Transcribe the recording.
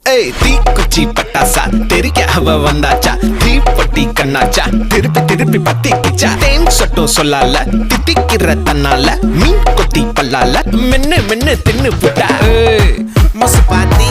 ஏய் தீக்குச்சி பட்டாசா தெரிக்க அவ வந்தாச்சா தீப்பட்டி கண்ணாச்சா திருப்பி திருப்பி பத்திக்கிச்சா தேன் சொட்டும் சொல்லால தித்திக்கிற தன்னால மீன் கொத்தி பல்லால மென்னு மென்னு தின்னு புட்டா மசு பாத்தி